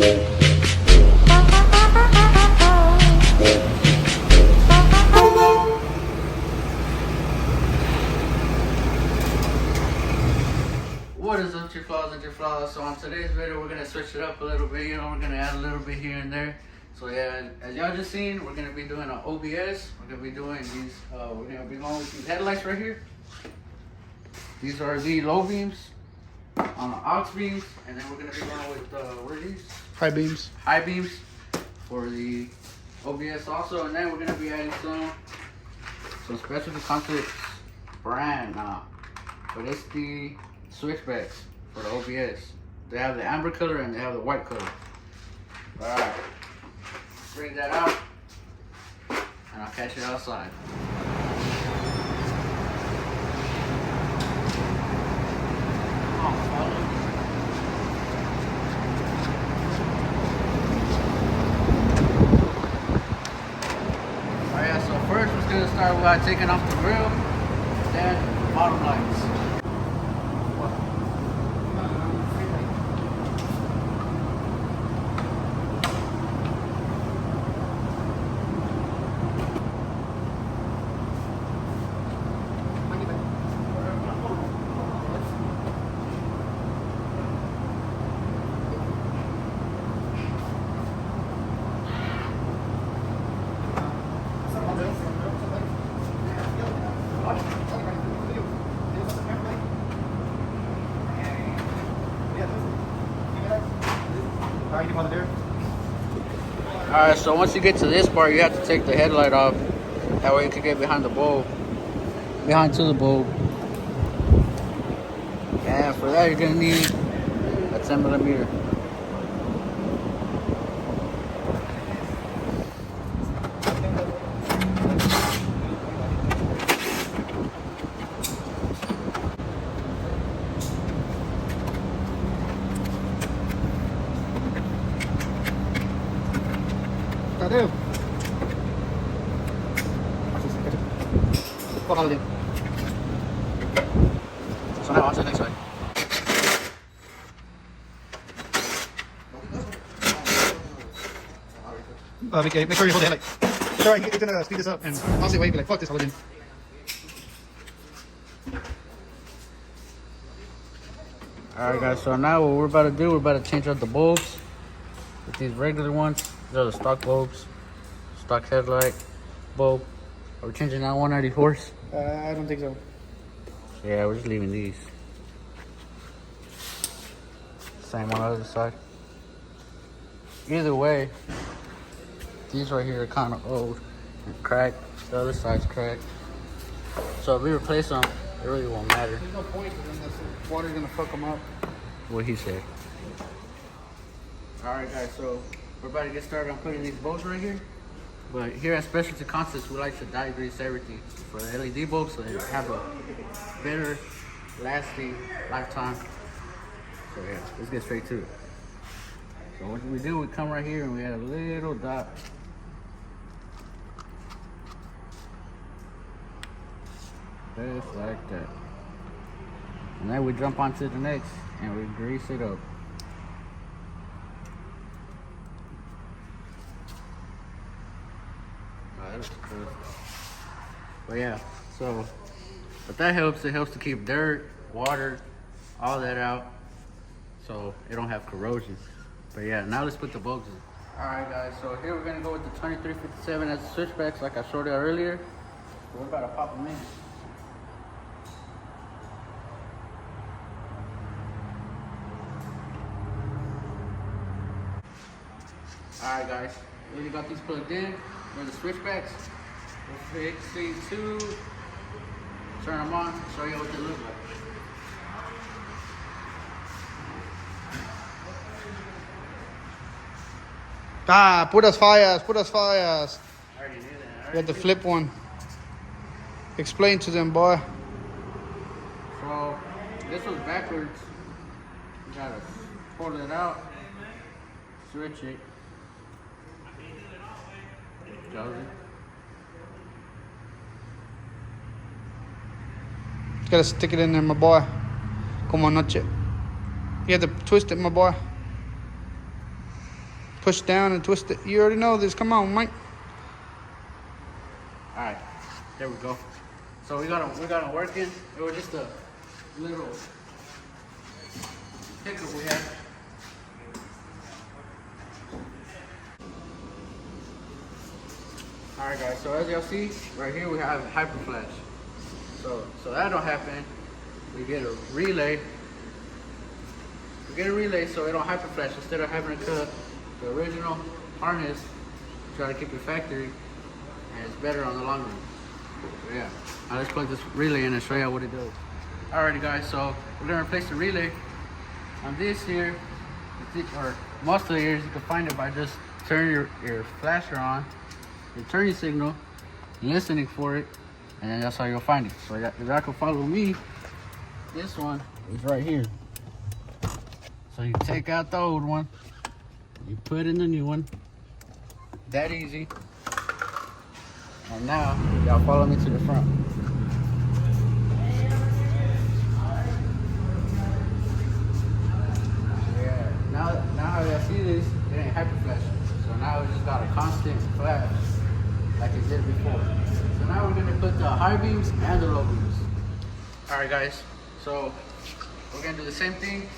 What is up, T-Flaws and T-Flaws? So on today's video, we're gonna switch it up a little bit. You know, we're gonna add a little bit here and there. So yeah, as y'all just seen, we're gonna be doing an OBS. We're gonna be doing these. We're gonna be going with these headlights right here. These are the low beams on the aux beams, and then we're gonna be going with what are these? High beams. High beams for the OBS also, and then we're gonna be adding some specialty concepts brand now, but it's the switchbacks for the OBS. They have the amber color and they have the white color. Alright, bring that out and I'll catch you outside. Alright, so first we're gonna start by taking off the grill, then the bottom lights. Alright, so once you get to this part, you have to take the headlight off. That way you can get behind the bulb. Behind to the bulb. And for that, you're going to need a 10mm. Tadeu. Bakal din. So now on to the next side. Make sure you hold the headlight. Sure, it's gonna speed this up, and honestly, wait, be like, fuck this halogen. Alright guys, so now what we're about to do, we're about to change out the bulbs with these regular ones. These are the stock bulbs, stock headlight bulb. Are we changing that 194s? I don't think so. Yeah, we're just leaving these. Same on the other side. Either way, these right here are kind of old and cracked. The other side's cracked. So if we replace them, it really won't matter. There's no point unless the water's gonna fuck them up. What he said. Alright guys, so we're about to get started on putting these bulbs right here. But here at Specialty Concepts, we like to dye grease everything for the LED bulbs so they have a better lasting lifetime. So yeah, let's get straight to it. So what we do, we come right here and we add a little dot. Just like that. And then we jump onto the next and we grease it up. But yeah, so but that helps. It helps to keep dirt, water, all that out, so it don't have corrosion. But yeah, now let's put the bulbs in. All right, guys. So here we're gonna go with the 2357 as the switchbacks, like I showed you earlier. So we're about to pop them in. All right, guys. We already got these plugged in. We're the switchbacks. We're fixing to turn them on, show you what they look like. Ah, puras fallas, puras fallas. I already knew that. You had to flip one. Explain to them, boy. So this was backwards. You gotta pull it out, switch it. Does it? You gotta stick it in there, my boy. Como noche. You have to twist it, my boy. push down and twist it. You already know this. Come on, Mike. All right, there we go. So we got them working. It was just a little hiccup we had. All right, guys. So as y'all see, right here we have hyper flash. So that don't happen. We get a relay. We get a relay so it don't hyper flash instead of having to cut the original harness. Try to keep it factory, and it's better on the long run. So yeah. Now let's plug this relay in and show you what it does. Alrighty, guys. So we're gonna replace the relay on this here, or most of the years you can find it by just turning your flasher on, your turning signal, listening for it, and then that's how you'll find it. So if y'all can follow me, this one is right here. So you take out the old one, you put in the new one. That easy. And now y'all follow me to the front. Yeah. Now how y'all see this, it ain't hyper flashing. So now we just got a constant flash like it did before. So now we're gonna put the high beams and the low beams. Alright, guys, so we're gonna do the same thing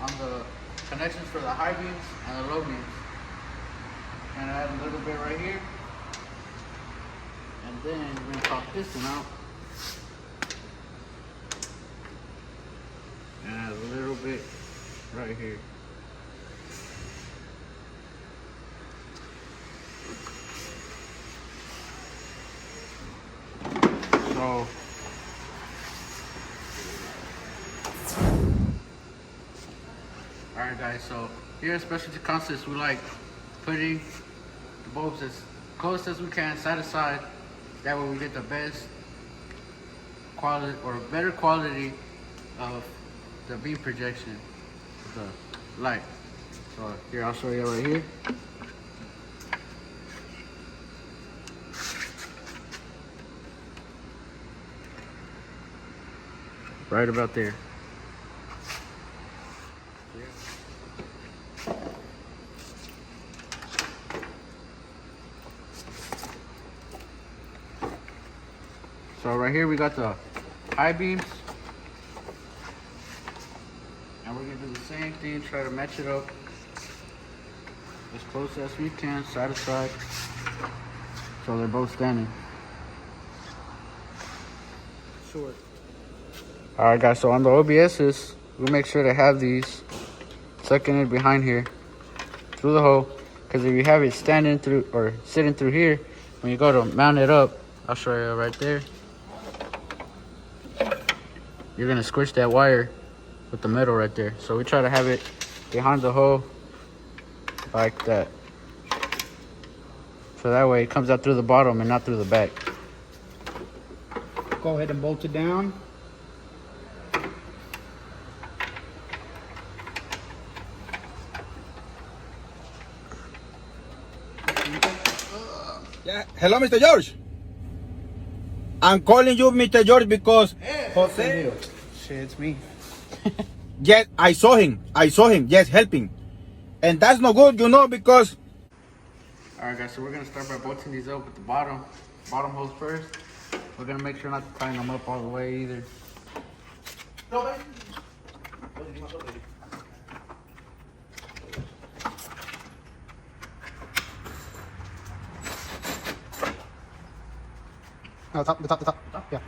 on the connections for the high beams and the low beams. And add a little bit right here. And then we're gonna pop this one out. And add a little bit right here. So alright, guys, so here at Specialty Concepts we like putting the bulbs as close as we can, side to side. That way we get the best quality or better quality of the beam projection of the light. So here, I'll show you right here. Right about there. So right here we got the high beams, and we're gonna do the same thing, try to match it up as close as we can, side to side, so they're both standing. Short. Alright, guys, so on the OBS's, we'll make sure to have these sucking in behind here through the hole, because if you have it standing through or sitting through here, when you go to mount it up, I'll show you right there, you're gonna squish that wire with the metal right there. So we try to have it behind the hole like that. So that way it comes out through the bottom and not through the back. Go ahead and bolt it down. Yeah. Hello, Mr. George. I'm calling you, Mr. George, because Jose. Shit, it's me. Yes, I saw him. Yes, helping. And that's no good, you know, because. Alright, guys, so we're gonna start by bolting these up with the bottom holes first. We're gonna make sure not to tighten them up all the way either. No, baby. No, the top. Yeah.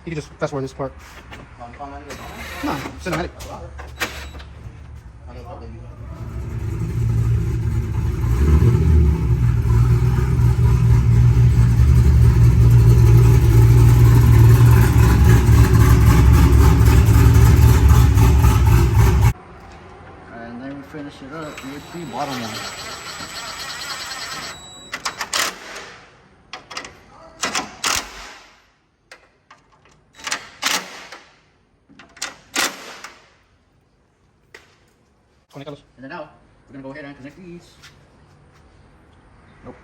You can just, that's where this part. No, cinematic. And then we finish it up with the bottom one. And then now, we're gonna go ahead and connect these. Nope.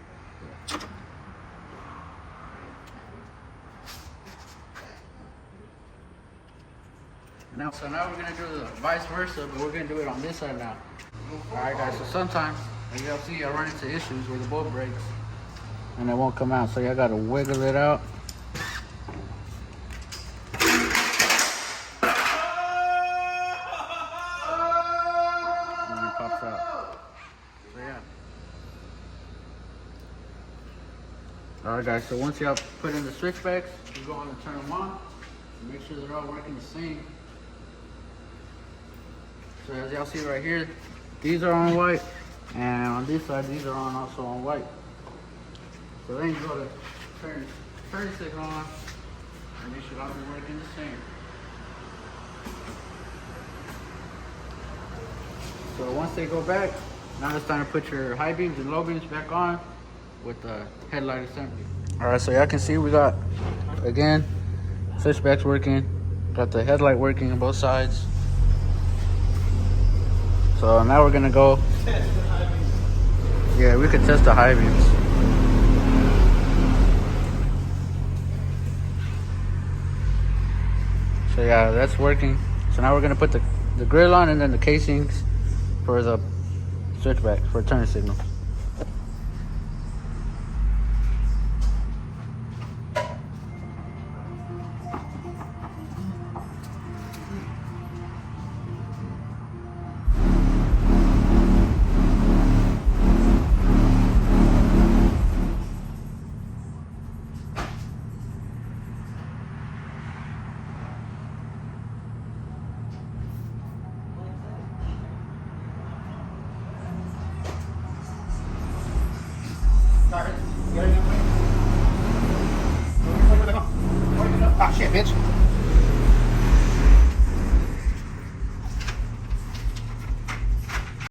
So now we're gonna do the vice versa, but we're gonna do it on this side now. Alright guys, so sometimes, as y'all see, I run into issues where the bolt breaks and it won't come out. So y'all gotta wiggle it out. And it pops out. So yeah. Alright guys, so once y'all put in the switchbacks, you go on and turn them on. Make sure they're all working the same. So as y'all see right here, these are on white, and on this side, these are on also on white. So then you go to turn signal on, and they should all be working the same. So once they go back, now it's time to put your high beams and low beams back on with the headlight assembly. All right, so y'all can see we got, again, switchbacks working, got the headlight working on both sides. So now we're gonna go. Yeah, we could test the high beams. So yeah, that's working. So now we're gonna put the grill on and then the casings for the switchback for turn signal.